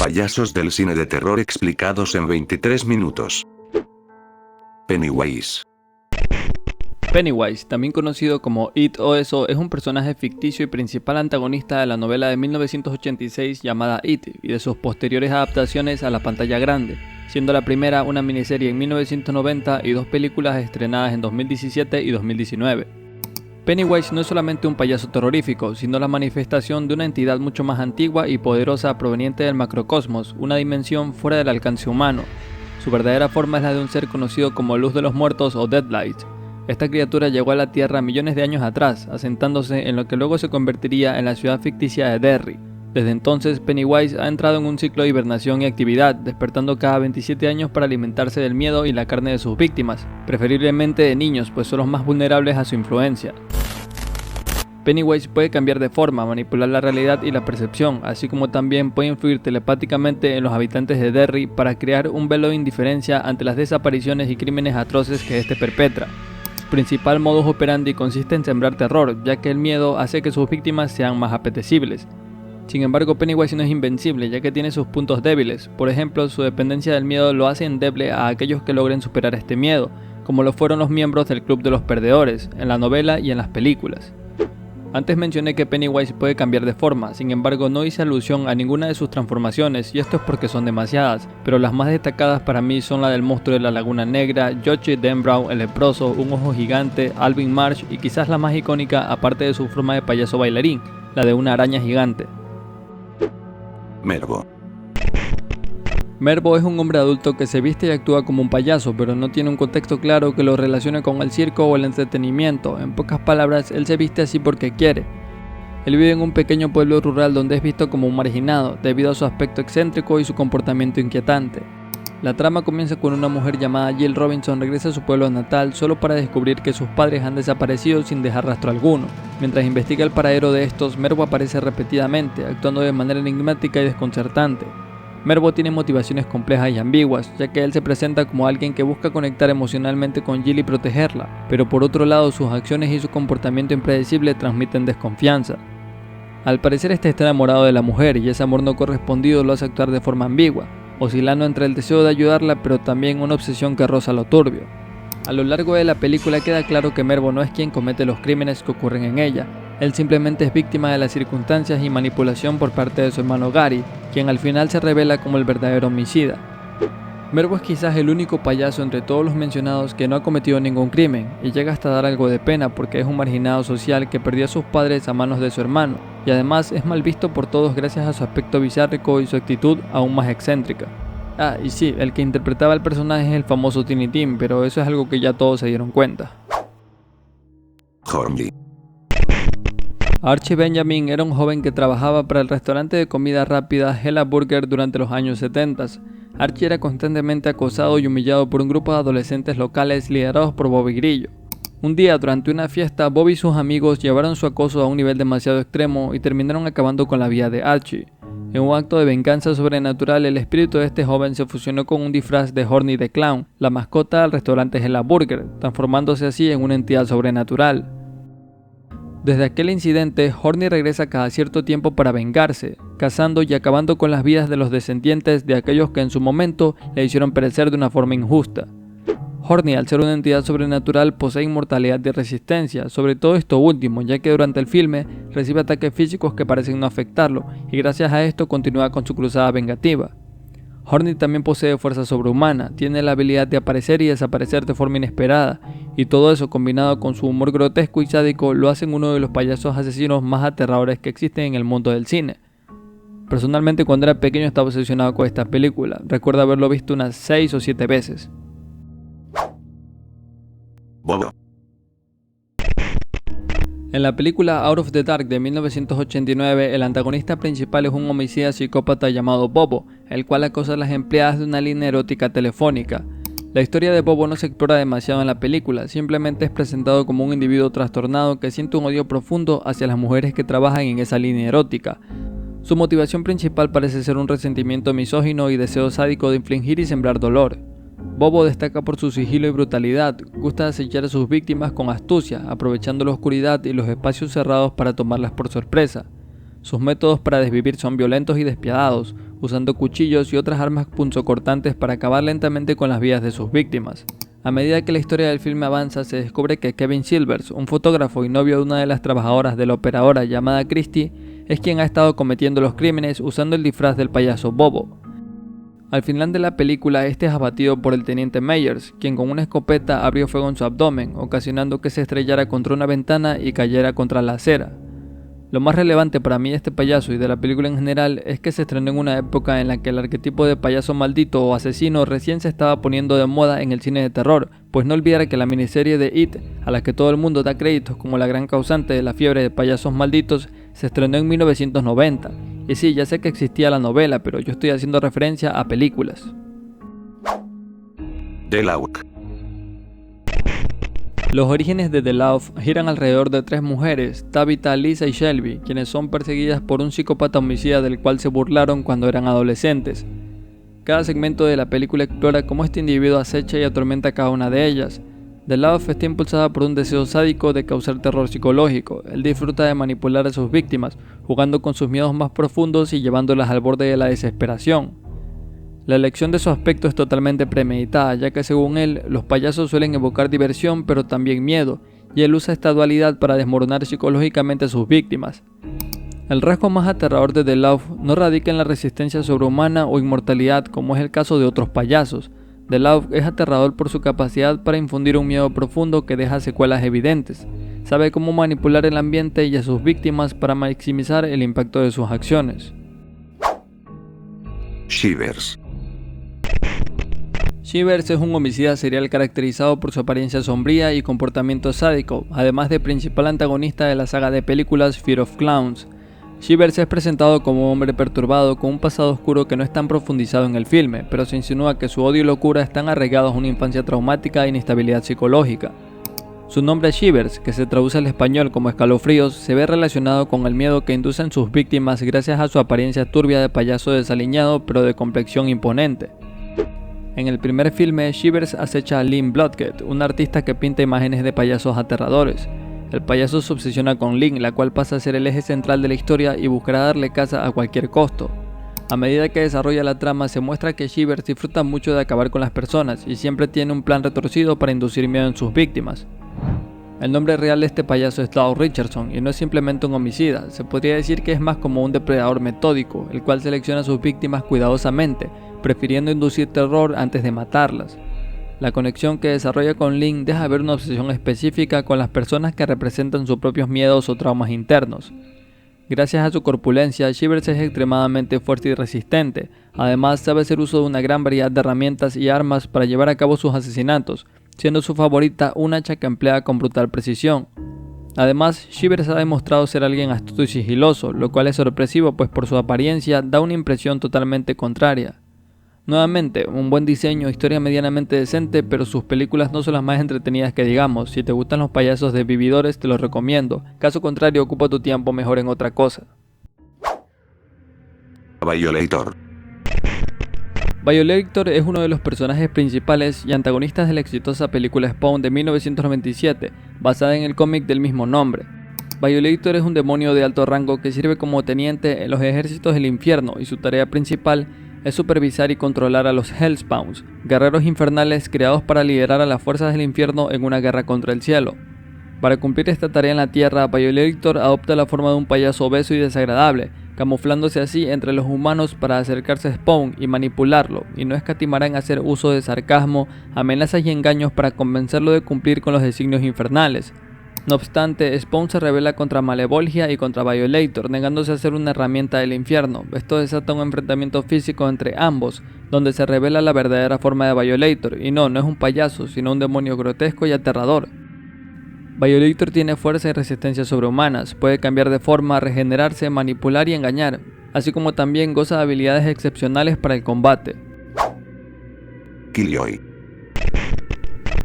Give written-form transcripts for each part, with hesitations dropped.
payasos del cine de terror explicados en 23 minutos. Pennywise. Pennywise, también conocido como It o Eso, es un personaje ficticio y principal antagonista de la novela de 1986 llamada It y de sus posteriores adaptaciones a la pantalla grande, siendo la primera una miniserie en 1990 y dos películas estrenadas en 2017 y 2019. Pennywise no es solamente un payaso terrorífico, sino la manifestación de una entidad mucho más antigua y poderosa proveniente del macrocosmos, una dimensión fuera del alcance humano. Su verdadera forma es la de un ser conocido como Luz de los Muertos o Deadlight. Esta criatura llegó a la Tierra millones de años atrás, asentándose en lo que luego se convertiría en la ciudad ficticia de Derry. Desde entonces, Pennywise ha entrado en un ciclo de hibernación y actividad, despertando cada 27 años para alimentarse del miedo y la carne de sus víctimas, preferiblemente de niños, pues son los más vulnerables a su influencia. Pennywise puede cambiar de forma, manipular la realidad y la percepción, así como también puede influir telepáticamente en los habitantes de Derry para crear un velo de indiferencia ante las desapariciones y crímenes atroces que éste perpetra. Su principal modus operandi consiste en sembrar terror, ya que el miedo hace que sus víctimas sean más apetecibles. Sin embargo, Pennywise no es invencible, ya que tiene sus puntos débiles. Por ejemplo, su dependencia del miedo lo hace endeble a aquellos que logren superar este miedo, como lo fueron los miembros del Club de los Perdedores, en la novela y en las películas. Antes mencioné que Pennywise puede cambiar de forma, sin embargo no hice alusión a ninguna de sus transformaciones, y esto es porque son demasiadas, pero las más destacadas para mí son la del monstruo de la Laguna Negra, Yoshi Denbrough, el leproso, un ojo gigante, Alvin Marsh y quizás la más icónica, aparte de su forma de payaso bailarín, la de una araña gigante. Mervo. Mervo es un hombre adulto que se viste y actúa como un payaso, pero no tiene un contexto claro que lo relacione con el circo o el entretenimiento. En pocas palabras, él se viste así porque quiere. Él vive en un pequeño pueblo rural donde es visto como un marginado, debido a su aspecto excéntrico y su comportamiento inquietante. La trama comienza con una mujer llamada Jill Robinson regresa a su pueblo natal solo para descubrir que sus padres han desaparecido sin dejar rastro alguno. Mientras investiga el paradero de estos, Mervo aparece repetidamente, actuando de manera enigmática y desconcertante. Mervo tiene motivaciones complejas y ambiguas, ya que él se presenta como alguien que busca conectar emocionalmente con Jill y protegerla, pero por otro lado sus acciones y su comportamiento impredecible transmiten desconfianza. Al parecer está enamorado de la mujer y ese amor no correspondido lo hace actuar de forma ambigua, oscilando entre el deseo de ayudarla pero también una obsesión que roza lo turbio. A lo largo de la película queda claro que Mervo no es quien comete los crímenes que ocurren en ella, él simplemente es víctima de las circunstancias y manipulación por parte de su hermano Gary, quien al final se revela como el verdadero homicida. Mervo es quizás el único payaso entre todos los mencionados que no ha cometido ningún crimen, y llega hasta dar algo de pena porque es un marginado social que perdió a sus padres a manos de su hermano, y además es mal visto por todos gracias a su aspecto bizárrico y su actitud aún más excéntrica. Ah, y sí, el que interpretaba el personaje es el famoso Tiny Tim, pero eso es algo que ya todos se dieron cuenta. Horny. Archie Benjamin era un joven que trabajaba para el restaurante de comida rápida Hella Burger durante los años 70. Archie era constantemente acosado y humillado por un grupo de adolescentes locales liderados por Bobby Grillo. Un día, durante una fiesta, Bobby y sus amigos llevaron su acoso a un nivel demasiado extremo y terminaron acabando con la vida de Archie. En un acto de venganza sobrenatural, el espíritu de este joven se fusionó con un disfraz de Horny the Clown, la mascota del restaurante Hella Burger, transformándose así en una entidad sobrenatural. Desde aquel incidente, Horny regresa cada cierto tiempo para vengarse, cazando y acabando con las vidas de los descendientes de aquellos que en su momento le hicieron perecer de una forma injusta. Horny, al ser una entidad sobrenatural, posee inmortalidad y resistencia, sobre todo esto último, ya que durante el filme recibe ataques físicos que parecen no afectarlo, y gracias a esto continúa con su cruzada vengativa. Horny también posee fuerza sobrehumana, tiene la habilidad de aparecer y desaparecer de forma inesperada, y todo eso combinado con su humor grotesco y sádico lo hacen uno de los payasos asesinos más aterradores que existen en el mundo del cine. Personalmente, cuando era pequeño estaba obsesionado con esta película, recuerdo haberlo visto unas 6 o 7 veces. Bobo. En la película Out of the Dark de 1989, el antagonista principal es un homicida psicópata llamado Bobo, el cual acosa a las empleadas de una línea erótica telefónica. La historia de Bobo no se explora demasiado en la película, simplemente es presentado como un individuo trastornado que siente un odio profundo hacia las mujeres que trabajan en esa línea erótica. Su motivación principal parece ser un resentimiento misógino y deseo sádico de infligir y sembrar dolor. Bobo destaca por su sigilo y brutalidad, gusta de acechar a sus víctimas con astucia, aprovechando la oscuridad y los espacios cerrados para tomarlas por sorpresa. Sus métodos para desvivir son violentos y despiadados, usando cuchillos y otras armas punzocortantes para acabar lentamente con las vidas de sus víctimas. A medida que la historia del filme avanza, se descubre que Kevin Silvers, un fotógrafo y novio de una de las trabajadoras de la operadora llamada Christie, es quien ha estado cometiendo los crímenes usando el disfraz del payaso Bobo. Al final de la película, este es abatido por el teniente Meyers, quien con una escopeta abrió fuego en su abdomen, ocasionando que se estrellara contra una ventana y cayera contra la acera. Lo más relevante para mí de este payaso y de la película en general es que se estrenó en una época en la que el arquetipo de payaso maldito o asesino recién se estaba poniendo de moda en el cine de terror, pues no olvidar que la miniserie de It, a la que todo el mundo da créditos como la gran causante de la fiebre de payasos malditos, se estrenó en 1990. Y sí, ya sé que existía la novela, pero yo estoy haciendo referencia a películas. The Laugh. Los orígenes de The Laugh giran alrededor de 3 mujeres, Tabitha, Lisa y Shelby, quienes son perseguidas por un psicópata homicida del cual se burlaron cuando eran adolescentes. Cada segmento de la película explora cómo este individuo acecha y atormenta a cada una de ellas. The Laugh está impulsada por un deseo sádico de causar terror psicológico. Él disfruta de manipular a sus víctimas, jugando con sus miedos más profundos y llevándolas al borde de la desesperación. La elección de su aspecto es totalmente premeditada, ya que según él, los payasos suelen evocar diversión pero también miedo, y él usa esta dualidad para desmoronar psicológicamente a sus víctimas. El rasgo más aterrador de The Laugh no radica en la resistencia sobrehumana o inmortalidad como es el caso de otros payasos. The Laugh es aterrador por su capacidad para infundir un miedo profundo que deja secuelas evidentes. Sabe cómo manipular el ambiente y a sus víctimas para maximizar el impacto de sus acciones. Shivers. Shivers es un homicida serial caracterizado por su apariencia sombría y comportamiento sádico, además de principal antagonista de la saga de películas Fear of Clowns. Shivers es presentado como un hombre perturbado con un pasado oscuro que no es tan profundizado en el filme, pero se insinúa que su odio y locura están arraigados a una infancia traumática e inestabilidad psicológica. Su nombre Shivers, que se traduce al español como escalofríos, se ve relacionado con el miedo que inducen sus víctimas gracias a su apariencia turbia de payaso desaliñado pero de complexión imponente. En el primer filme, Shivers acecha a Lynn Blodgett, un artista que pinta imágenes de payasos aterradores. El payaso se obsesiona con Lynn, la cual pasa a ser el eje central de la historia y buscará darle caza a cualquier costo. A medida que desarrolla la trama, se muestra que Shivers disfruta mucho de acabar con las personas y siempre tiene un plan retorcido para inducir miedo en sus víctimas. El nombre real de este payaso es Doug Richardson y no es simplemente un homicida, se podría decir que es más como un depredador metódico, el cual selecciona a sus víctimas cuidadosamente, prefiriendo inducir terror antes de matarlas. La conexión que desarrolla con Lynn deja ver una obsesión específica con las personas que representan sus propios miedos o traumas internos. Gracias a su corpulencia, Shivers es extremadamente fuerte y resistente. Además, sabe hacer uso de una gran variedad de herramientas y armas para llevar a cabo sus asesinatos, siendo su favorita un hacha que emplea con brutal precisión. Además, Shivers ha demostrado ser alguien astuto y sigiloso, lo cual es sorpresivo pues por su apariencia da una impresión totalmente contraria. Nuevamente, un buen diseño, historia medianamente decente, pero sus películas no son las más entretenidas que digamos. Si te gustan los payasos de vividores te los recomiendo, caso contrario ocupa tu tiempo mejor en otra cosa. Violator. Violator es uno de los personajes principales y antagonistas de la exitosa película Spawn de 1997, basada en el cómic del mismo nombre. Violator es un demonio de alto rango que sirve como teniente en los ejércitos del infierno y su tarea principal es supervisar y controlar a los Hellspawns, guerreros infernales creados para liderar a las fuerzas del infierno en una guerra contra el cielo. Para cumplir esta tarea en la tierra, Violator adopta la forma de un payaso obeso y desagradable, camuflándose así entre los humanos para acercarse a Spawn y manipularlo, y no escatimará en hacer uso de sarcasmo, amenazas y engaños para convencerlo de cumplir con los designios infernales. No obstante, Spawn se rebela contra Malevolgia y contra Violator, negándose a ser una herramienta del infierno. Esto desata un enfrentamiento físico entre ambos, donde se revela la verdadera forma de Violator, y no es un payaso, sino un demonio grotesco y aterrador. Violator tiene fuerza y resistencia sobrehumanas, puede cambiar de forma, regenerarse, manipular y engañar, así como también goza de habilidades excepcionales para el combate. Killjoy.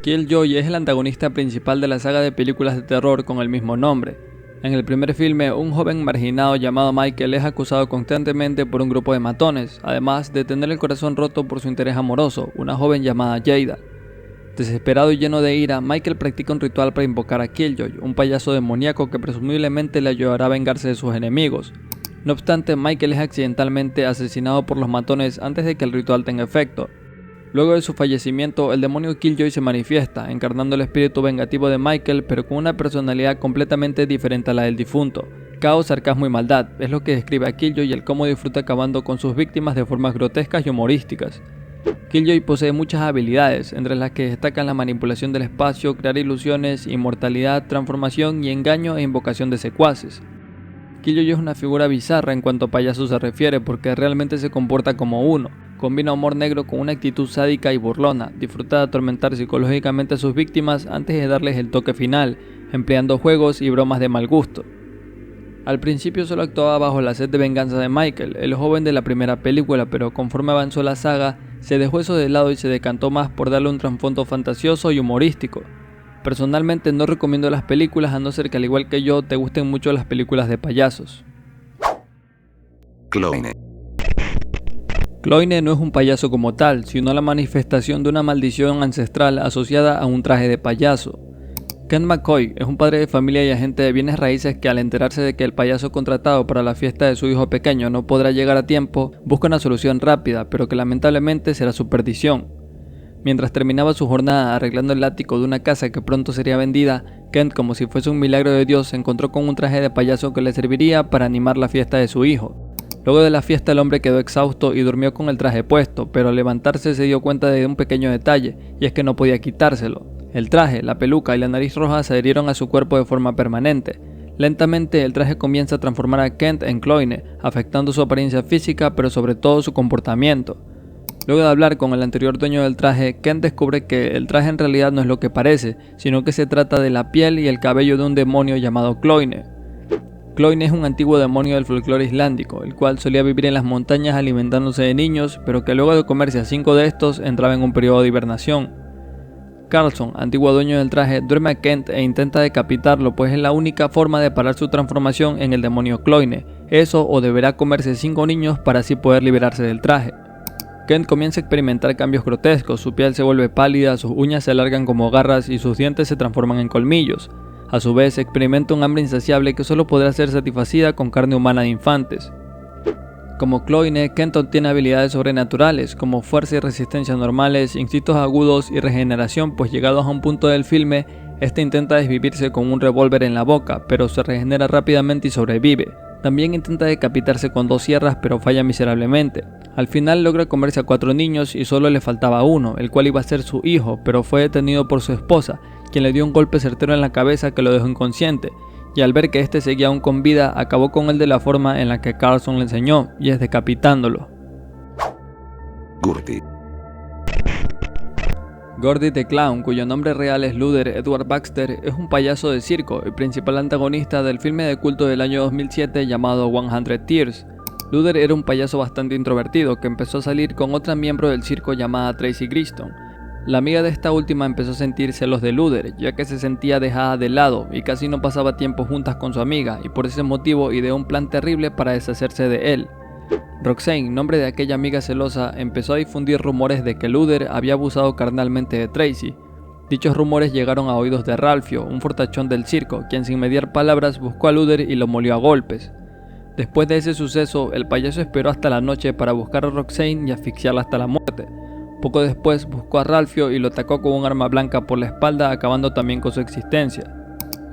Killjoy es el antagonista principal de la saga de películas de terror con el mismo nombre. En el primer filme, un joven marginado llamado Michael es acusado constantemente por un grupo de matones, además de tener el corazón roto por su interés amoroso, una joven llamada Jada. Desesperado y lleno de ira, Michael practica un ritual para invocar a Killjoy, un payaso demoníaco que presumiblemente le ayudará a vengarse de sus enemigos. No obstante, Michael es accidentalmente asesinado por los matones antes de que el ritual tenga efecto. Luego de su fallecimiento, el demonio Killjoy se manifiesta, encarnando el espíritu vengativo de Michael, pero con una personalidad completamente diferente a la del difunto. Caos, sarcasmo y maldad es lo que describe a Killjoy y el cómo disfruta acabando con sus víctimas de formas grotescas y humorísticas. Killjoy posee muchas habilidades, entre las que destacan la manipulación del espacio, crear ilusiones, inmortalidad, transformación y engaño e invocación de secuaces. Killjoy es una figura bizarra en cuanto a payaso se refiere porque realmente se comporta como uno. Combina humor negro con una actitud sádica y burlona, disfruta de atormentar psicológicamente a sus víctimas antes de darles el toque final, empleando juegos y bromas de mal gusto. Al principio solo actuaba bajo la sed de venganza de Michael, el joven de la primera película, pero conforme avanzó la saga, se dejó eso de lado y se decantó más por darle un trasfondo fantasioso y humorístico. Personalmente no recomiendo las películas a no ser que al igual que yo te gusten mucho las películas de payasos. Cloyne. Cloyne no es un payaso como tal, sino la manifestación de una maldición ancestral asociada a un traje de payaso. Kent McCoy es un padre de familia y agente de bienes raíces que al enterarse de que el payaso contratado para la fiesta de su hijo pequeño no podrá llegar a tiempo, busca una solución rápida, pero que lamentablemente será su perdición. Mientras terminaba su jornada arreglando el ático de una casa que pronto sería vendida, Kent, como si fuese un milagro de Dios, se encontró con un traje de payaso que le serviría para animar la fiesta de su hijo. Luego de la fiesta el hombre quedó exhausto y durmió con el traje puesto, pero al levantarse se dio cuenta de un pequeño detalle, y es que no podía quitárselo. El traje, la peluca y la nariz roja se adherieron a su cuerpo de forma permanente. Lentamente el traje comienza a transformar a Kent en Cloyne, afectando su apariencia física pero sobre todo su comportamiento. Luego de hablar con el anterior dueño del traje, Kent descubre que el traje en realidad no es lo que parece, sino que se trata de la piel y el cabello de un demonio llamado Cloyne. Cloyne es un antiguo demonio del folclore islandico, el cual solía vivir en las montañas alimentándose de niños, pero que luego de comerse a 5 de estos entraba en un periodo de hibernación. Carlson, antiguo dueño del traje, duerme a Kent e intenta decapitarlo, pues es la única forma de parar su transformación en el demonio Cloyne. Eso o deberá comerse 5 niños para así poder liberarse del traje. Kent comienza a experimentar cambios grotescos, su piel se vuelve pálida, sus uñas se alargan como garras y sus dientes se transforman en colmillos. A su vez, experimenta un hambre insaciable que solo podrá ser satisfacida con carne humana de infantes. Como Cloyne, Kent obtiene habilidades sobrenaturales, como fuerza y resistencia normales, instintos agudos y regeneración, pues llegados a un punto del filme, este intenta desvivirse con un revólver en la boca, pero se regenera rápidamente y sobrevive. También intenta decapitarse con 2 sierras, pero falla miserablemente. Al final logra comerse a 4 niños y solo le faltaba uno, el cual iba a ser su hijo, pero fue detenido por su esposa, quien le dio un golpe certero en la cabeza que lo dejó inconsciente, y al ver que este seguía aún con vida, acabó con él de la forma en la que Carlson le enseñó, y es decapitándolo. Gordy. Gordy the Clown, cuyo nombre real es Luther Edward Baxter, es un payaso de circo y principal antagonista del filme de culto del año 2007 llamado 100 Tears. Luther era un payaso bastante introvertido que empezó a salir con otra miembro del circo llamada Tracy Griston. La amiga de esta última empezó a sentir celos de Luther, ya que se sentía dejada de lado y casi no pasaba tiempo juntas con su amiga, y por ese motivo ideó un plan terrible para deshacerse de él. Roxane, nombre de aquella amiga celosa, empezó a difundir rumores de que Luther había abusado carnalmente de Tracy. Dichos rumores llegaron a oídos de Ralphio, un fortachón del circo, quien sin mediar palabras buscó a Luther y lo molió a golpes. Después de ese suceso, el payaso esperó hasta la noche para buscar a Roxane y asfixiarla hasta la muerte. Poco después buscó a Ralphio y lo atacó con un arma blanca por la espalda, acabando también con su existencia.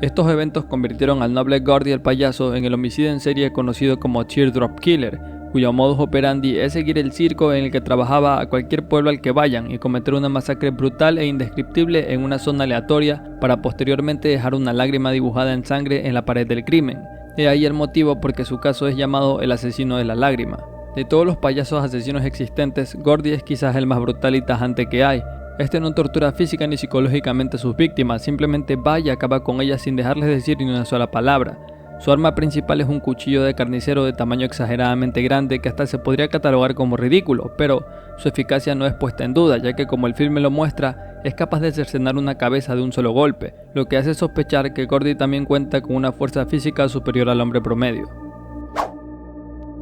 Estos eventos convirtieron al noble Gordy el payaso en el homicida en serie conocido como Teardrop Killer, cuyo modus operandi es seguir el circo en el que trabajaba a cualquier pueblo al que vayan y cometer una masacre brutal e indescriptible en una zona aleatoria para posteriormente dejar una lágrima dibujada en sangre en la pared del crimen. De ahí el motivo por que su caso es llamado el asesino de la lágrima. De todos los payasos asesinos existentes, Gordy es quizás el más brutal y tajante que hay. Este no tortura física ni psicológicamente a sus víctimas, simplemente va y acaba con ellas sin dejarles decir ni una sola palabra. Su arma principal es un cuchillo de carnicero de tamaño exageradamente grande que hasta se podría catalogar como ridículo, pero su eficacia no es puesta en duda, ya que como el filme lo muestra, es capaz de cercenar una cabeza de un solo golpe, lo que hace sospechar que Gordy también cuenta con una fuerza física superior al hombre promedio.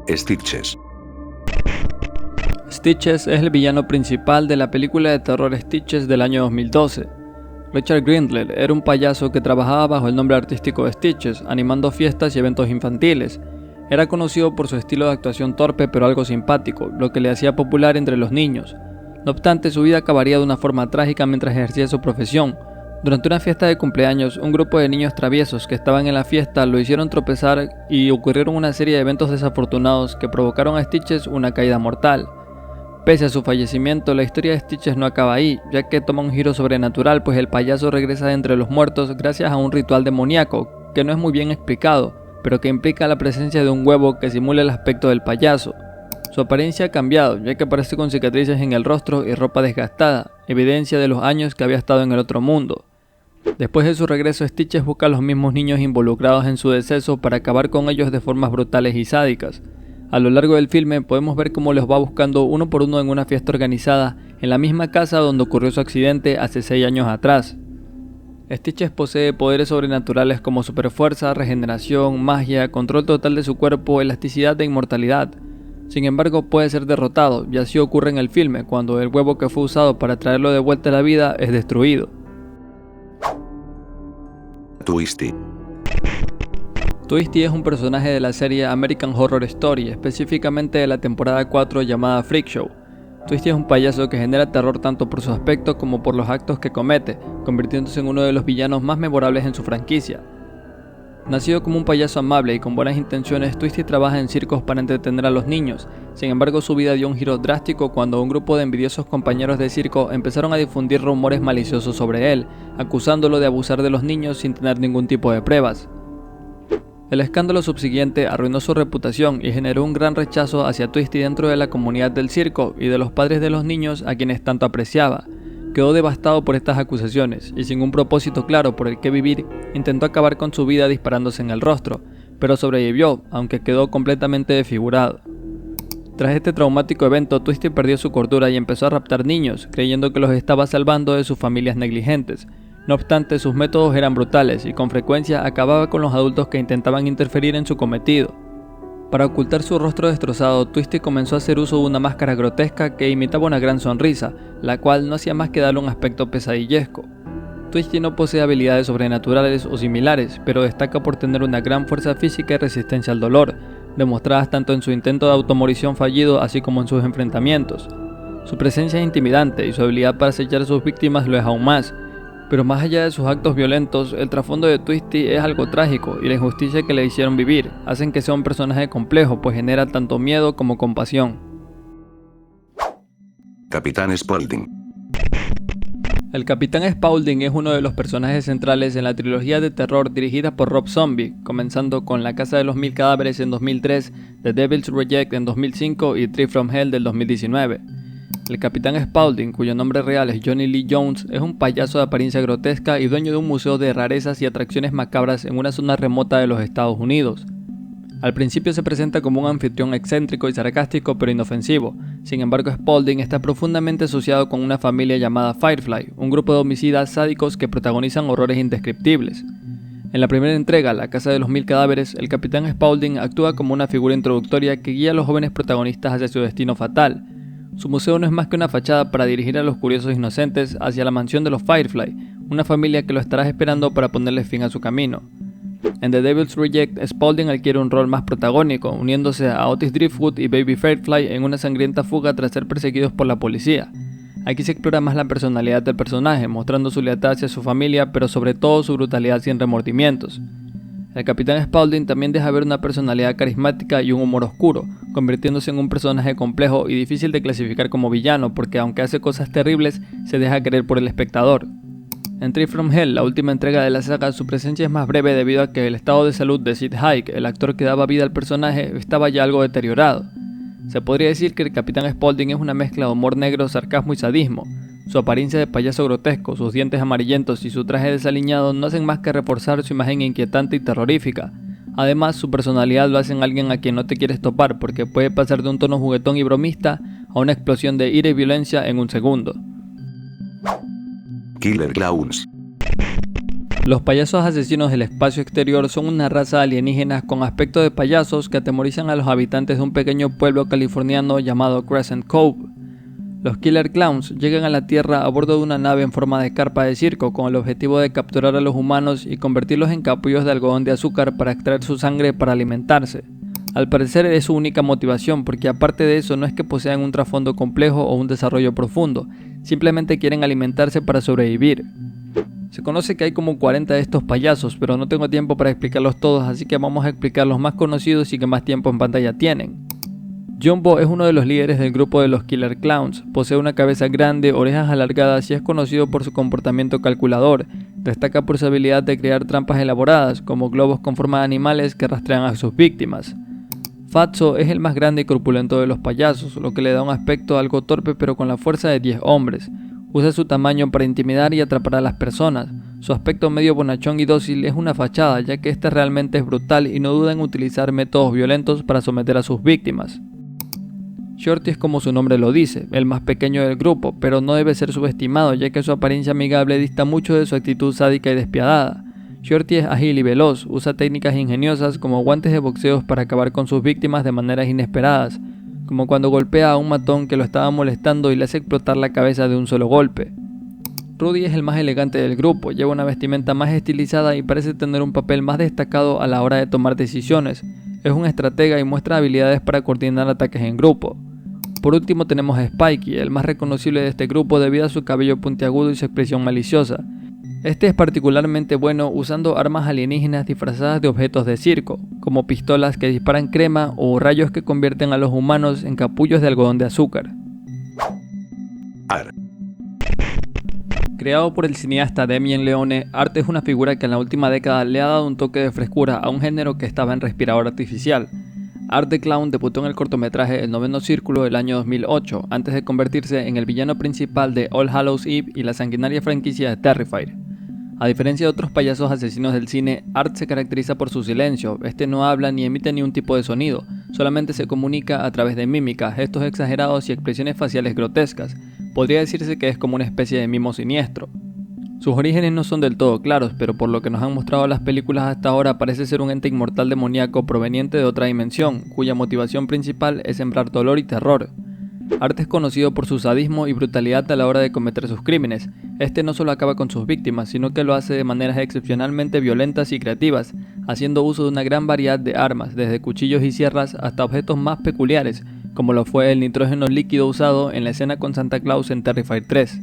Stitches. Stitches es el villano principal de la película de terror Stitches del año 2012. Richard Grindler era un payaso que trabajaba bajo el nombre artístico de Stitches, animando fiestas y eventos infantiles. Era conocido por su estilo de actuación torpe pero algo simpático, lo que le hacía popular entre los niños. No obstante, su vida acabaría de una forma trágica mientras ejercía su profesión. Durante una fiesta de cumpleaños, un grupo de niños traviesos que estaban en la fiesta lo hicieron tropezar y ocurrieron una serie de eventos desafortunados que provocaron a Stitches una caída mortal. Pese a su fallecimiento, la historia de Stitches no acaba ahí, ya que toma un giro sobrenatural, pues el payaso regresa de entre los muertos gracias a un ritual demoníaco, que no es muy bien explicado, pero que implica la presencia de un huevo que simula el aspecto del payaso. Su apariencia ha cambiado, ya que aparece con cicatrices en el rostro y ropa desgastada, evidencia de los años que había estado en el otro mundo. Después de su regreso, Stitches busca a los mismos niños involucrados en su deceso para acabar con ellos de formas brutales y sádicas. A lo largo del filme podemos ver cómo los va buscando uno por uno en una fiesta organizada en la misma casa donde ocurrió su accidente hace 6 años atrás. Stitches posee poderes sobrenaturales como superfuerza, regeneración, magia, control total de su cuerpo, elasticidad e inmortalidad. Sin embargo, puede ser derrotado, y así ocurre en el filme, cuando el huevo que fue usado para traerlo de vuelta a la vida es destruido. Twisty. Twisty es un personaje de la serie American Horror Story, específicamente de la temporada 4 llamada Freak Show. Twisty es un payaso que genera terror tanto por su aspecto como por los actos que comete, convirtiéndose en uno de los villanos más memorables en su franquicia. Nacido como un payaso amable y con buenas intenciones, Twisty trabaja en circos para entretener a los niños. Sin embargo, su vida dio un giro drástico cuando un grupo de envidiosos compañeros de circo empezaron a difundir rumores maliciosos sobre él, acusándolo de abusar de los niños sin tener ningún tipo de pruebas. El escándalo subsiguiente arruinó su reputación y generó un gran rechazo hacia Twisty dentro de la comunidad del circo y de los padres de los niños a quienes tanto apreciaba. Quedó devastado por estas acusaciones y sin un propósito claro por el que vivir, intentó acabar con su vida disparándose en el rostro, pero sobrevivió, aunque quedó completamente desfigurado. Tras este traumático evento, Twisty perdió su cordura y empezó a raptar niños, creyendo que los estaba salvando de sus familias negligentes. No obstante, sus métodos eran brutales y con frecuencia acababa con los adultos que intentaban interferir en su cometido. Para ocultar su rostro destrozado, Twisty comenzó a hacer uso de una máscara grotesca que imitaba una gran sonrisa, la cual no hacía más que darle un aspecto pesadillesco. Twisty no posee habilidades sobrenaturales o similares, pero destaca por tener una gran fuerza física y resistencia al dolor, demostradas tanto en su intento de automorición fallido así como en sus enfrentamientos. Su presencia es intimidante y su habilidad para acechar a sus víctimas lo es aún más. Pero más allá de sus actos violentos, el trasfondo de Twisty es algo trágico y la injusticia que le hicieron vivir hacen que sea un personaje complejo, pues genera tanto miedo como compasión. Capitán Spaulding. El Capitán Spaulding es uno de los personajes centrales en la trilogía de terror dirigida por Rob Zombie, comenzando con La Casa de los Mil Cadáveres en 2003, The Devil's Reject en 2005 y Tree from Hell del 2019. El Capitán Spaulding, cuyo nombre real es Johnny Lee Jones, es un payaso de apariencia grotesca y dueño de un museo de rarezas y atracciones macabras en una zona remota de los Estados Unidos. Al principio se presenta como un anfitrión excéntrico y sarcástico pero inofensivo. Sin embargo, Spaulding está profundamente asociado con una familia llamada Firefly, un grupo de homicidas sádicos que protagonizan horrores indescriptibles. En la primera entrega, La Casa de los Mil Cadáveres, el Capitán Spaulding actúa como una figura introductoria que guía a los jóvenes protagonistas hacia su destino fatal. Su museo no es más que una fachada para dirigir a los curiosos inocentes hacia la mansión de los Firefly, una familia que lo estará esperando para ponerle fin a su camino. En The Devil's Reject, Spaulding adquiere un rol más protagónico, uniéndose a Otis Driftwood y Baby Firefly en una sangrienta fuga tras ser perseguidos por la policía. Aquí se explora más la personalidad del personaje, mostrando su lealtad hacia su familia, pero sobre todo su brutalidad sin remordimientos. El Capitán Spaulding también deja ver una personalidad carismática y un humor oscuro, convirtiéndose en un personaje complejo y difícil de clasificar como villano, porque aunque hace cosas terribles, se deja querer por el espectador. En Tree from Hell, la última entrega de la saga, su presencia es más breve debido a que el estado de salud de Sid Haig, el actor que daba vida al personaje, estaba ya algo deteriorado. Se podría decir que el Capitán Spaulding es una mezcla de humor negro, sarcasmo y sadismo. Su apariencia de payaso grotesco, sus dientes amarillentos y su traje desaliñado no hacen más que reforzar su imagen inquietante y terrorífica. Además, su personalidad lo hace en alguien a quien no te quieres topar porque puede pasar de un tono juguetón y bromista a una explosión de ira y violencia en un segundo. Killer Clowns. Los payasos asesinos del espacio exterior son una raza de alienígenas con aspecto de payasos que atemorizan a los habitantes de un pequeño pueblo californiano llamado Crescent Cove. Los Killer Clowns llegan a la Tierra a bordo de una nave en forma de carpa de circo con el objetivo de capturar a los humanos y convertirlos en capullos de algodón de azúcar para extraer su sangre para alimentarse. Al parecer es su única motivación, porque aparte de eso no es que posean un trasfondo complejo o un desarrollo profundo, simplemente quieren alimentarse para sobrevivir. Se conoce que hay como 40 de estos payasos, pero no tengo tiempo para explicarlos todos, así que vamos a explicar los más conocidos y que más tiempo en pantalla tienen. Jumbo es uno de los líderes del grupo de los Killer Clowns, posee una cabeza grande, orejas alargadas y es conocido por su comportamiento calculador. Destaca por su habilidad de crear trampas elaboradas, como globos con forma de animales que rastrean a sus víctimas. Fatso es el más grande y corpulento de los payasos, lo que le da un aspecto algo torpe pero con la fuerza de 10 hombres. Usa su tamaño para intimidar y atrapar a las personas. Su aspecto medio bonachón y dócil es una fachada, ya que este realmente es brutal y no duda en utilizar métodos violentos para someter a sus víctimas. Shorty es como su nombre lo dice, el más pequeño del grupo, pero no debe ser subestimado, ya que su apariencia amigable dista mucho de su actitud sádica y despiadada. Shorty es ágil y veloz, usa técnicas ingeniosas como guantes de boxeo para acabar con sus víctimas de maneras inesperadas, como cuando golpea a un matón que lo estaba molestando y le hace explotar la cabeza de un solo golpe. Rudy es el más elegante del grupo, lleva una vestimenta más estilizada y parece tener un papel más destacado a la hora de tomar decisiones. Es un estratega y muestra habilidades para coordinar ataques en grupo. Por último tenemos a Spikey, el más reconocible de este grupo debido a su cabello puntiagudo y su expresión maliciosa. Este es particularmente bueno usando armas alienígenas disfrazadas de objetos de circo, como pistolas que disparan crema o rayos que convierten a los humanos en capullos de algodón de azúcar. Art. Creado por el cineasta Damien Leone, Art es una figura que en la última década le ha dado un toque de frescura a un género que estaba en respirador artificial. Art the Clown debutó en el cortometraje El Noveno Círculo del año 2008, antes de convertirse en el villano principal de All Hallows Eve y la sanguinaria franquicia de Terrifier. A diferencia de otros payasos asesinos del cine, Art se caracteriza por su silencio. Este no habla ni emite ni un tipo de sonido, solamente se comunica a través de mímica, gestos exagerados y expresiones faciales grotescas. Podría decirse que es como una especie de mimo siniestro. Sus orígenes no son del todo claros, pero por lo que nos han mostrado las películas hasta ahora parece ser un ente inmortal demoníaco proveniente de otra dimensión, cuya motivación principal es sembrar dolor y terror. Art es conocido por su sadismo y brutalidad a la hora de cometer sus crímenes. Este no solo acaba con sus víctimas, sino que lo hace de maneras excepcionalmente violentas y creativas, haciendo uso de una gran variedad de armas, desde cuchillos y sierras hasta objetos más peculiares, como lo fue el nitrógeno líquido usado en la escena con Santa Claus en Terrifier 3.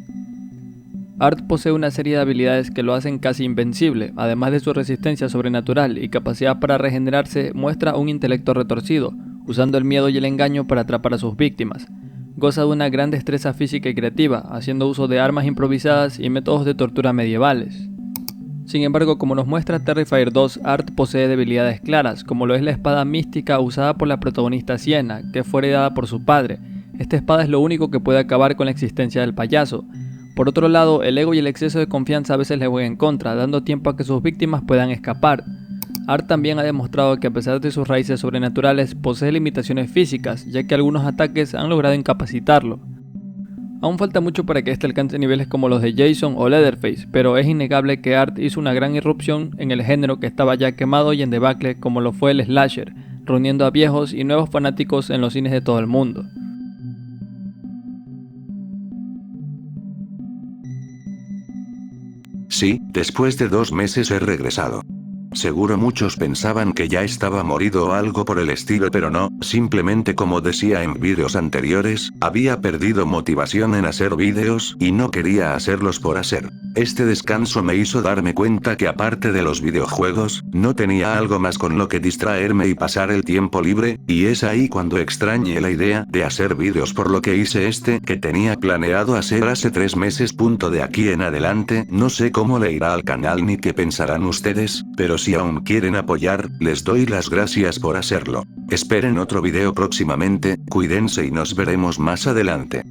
Art posee una serie de habilidades que lo hacen casi invencible. Además de su resistencia sobrenatural y capacidad para regenerarse, muestra un intelecto retorcido, usando el miedo y el engaño para atrapar a sus víctimas. Goza de una gran destreza física y creativa, haciendo uso de armas improvisadas y métodos de tortura medievales. Sin embargo, como nos muestra Terrifier 2, Art posee debilidades claras, como lo es la espada mística usada por la protagonista Sienna, que fue heredada por su padre. Esta espada es lo único que puede acabar con la existencia del payaso. Por otro lado, el ego y el exceso de confianza a veces le juegan en contra, dando tiempo a que sus víctimas puedan escapar. Art también ha demostrado que a pesar de sus raíces sobrenaturales, posee limitaciones físicas, ya que algunos ataques han logrado incapacitarlo. Aún falta mucho para que este alcance niveles como los de Jason o Leatherface, pero es innegable que Art hizo una gran irrupción en el género que estaba ya quemado y en debacle como lo fue el slasher, reuniendo a viejos y nuevos fanáticos en los cines de todo el mundo. Sí, después de 2 meses he regresado. Seguro muchos pensaban que ya estaba morido o algo por el estilo, pero no, simplemente como decía en vídeos anteriores, había perdido motivación en hacer vídeos y no quería hacerlos por hacer. Este descanso me hizo darme cuenta que aparte de los videojuegos, no tenía algo más con lo que distraerme y pasar el tiempo libre, y es ahí cuando extrañé la idea de hacer vídeos, por lo que hice este que tenía planeado hacer hace 3 meses. De aquí en adelante, no sé cómo le irá al canal ni qué pensarán ustedes, pero si aún quieren apoyar, les doy las gracias por hacerlo. Esperen otro video próximamente, cuídense y nos veremos más adelante.